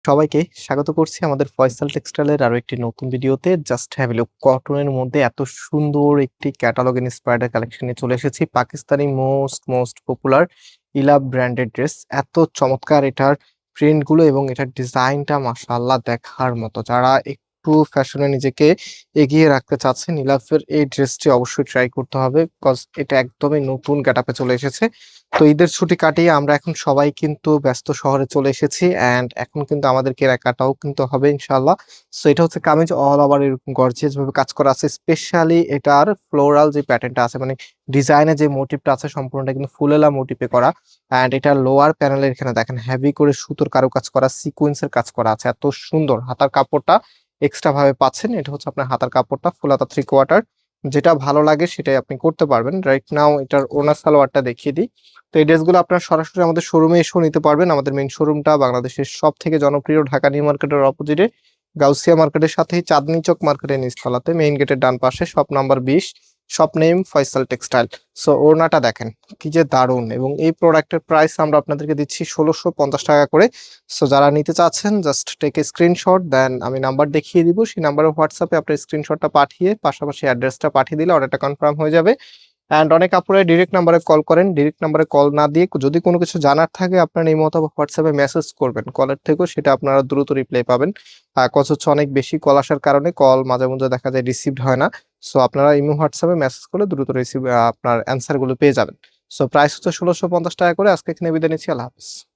সবাইকে স্বাগত করছি আমাদের ফয়সাল টেক্সটাইলের আরো একটি নতুন ভিডিওতে। জাস্ট হ্যাভ এ লুক, কটনের মধ্যে এত সুন্দর একটি ক্যাটালগ ইন্সপায়ার্ড কালেকশন নিয়ে চলে এসেছি। Pakistani most popular ইলাভ branded dress. এত চমৎকার এটার প্রিন্ট গুলো এবং এটার ডিজাইনটা মাশাআল্লাহ দেখার মতো। যারা একটু ফ্যাশনে নিজেকে এগিয়ে রাখতে চাচ্ছেন, ইলাভের এই ড্রেসটি অবশ্যই ট্রাই করতে হবে, বিকজ এটা একদমই নতুন গেটআপে চলে এসেছে। তো ঈদের ছুটি কাটিয়ে আমরা এখন সবাই কিন্তু ব্যস্ত শহরে চলে এসেছি, অ্যান্ড এখন কিন্তু আমাদের কেনাকাটাও কিন্তু হবে ইনশাল্লাহ। সো এটা হচ্ছে কামিজ, অল ওভার এরকম গর্জিয়াস ভাবে কাজ করা আছে। স্পেশালি এটার ফ্লোরাল যে প্যাটার্নটা আছে, মানে ডিজাইনে যে মোটিভটা আছে, সম্পূর্ণটা কিন্তু ফুলেলা মোটিভে করা। অ্যান্ড এটার লোয়ার প্যানেলের এখানে দেখেন হেভি করে সুতোর কারুকাজ করা, সিকোয়েন্সের কাজ করা আছে। এত সুন্দর হাতার কাপড়টা এক্সট্রা ভাবে পাচ্ছেন। এটা হচ্ছে আপনার হাতার কাপড়টা ফুল হাতা 3/4। যেটা ভালো লাগে সেটাই আপনি করতে পারবেন। রাইট নাও এটার ওনার সালোয়ারটা দেখিয়ে দিই। তো এই ড্রেসগুলো আপনারা সরাসরি আমাদের শোরুমে এসেও নিতে পারবেন। আমাদের মেইন শোরুমটা বাংলাদেশের সব থেকে জনপ্রিয় ঢাকা নিউ মার্কেটের অপোজিটে, গাউসিয়া মার্কেটের সাথেই চাঁদনী চক মার্কেটের নিচতলাতে, মেইন গেটের ডান পাশে, shop number 20, shop name Faisal textile. So ওড়নাটা দেখেন কি যে দারুণ, এবং এই প্রোডাক্টের প্রাইস আমরা আপনাদেরকে দিচ্ছি 1650 টাকা করে। সো যারা নিতে চাচ্ছেন জাস্ট টেক এ স্ক্রিনশট, দেন আমি নাম্বার দেখিয়ে দিব, সেই নাম্বারে হোয়াটসঅ্যাপে আপনার স্ক্রিনশটটা পাঠিয়ে পাশাপাশি অ্যাড্রেসটা পাঠিয়ে দিলে অর্ডারটা কনফার্ম হয়ে যাবে। অ্যান্ড অনেক আপুরা ডিরেক্ট নাম্বারে কল করেন, ডিরেক্ট নাম্বারে কল না দিয়ে যদি কোনো কিছু জানার থাকে আপনার এই মতো হোয়াটসঅ্যাপে মেসেজ করবেন, কলের থেকেও সেটা আপনারা দ্রুত রিপ্লাই পাবেন। কজ হচ্ছে অনেক বেশি কল আসার কারণে কল মাঝে মধ্যে দেখা যায় রিসিভড হয় না। সো আপনারা ইমো হোয়াটসঅ্যাপে মেসেজ করলে দ্রুত আপনার অ্যান্সার গুলো পেয়ে যাবেন। সো প্রাইস হচ্ছে 1650 টাকা করে। আজকে এখানে বিদায় নিচ্ছি, আল্লাহ হাফিজ।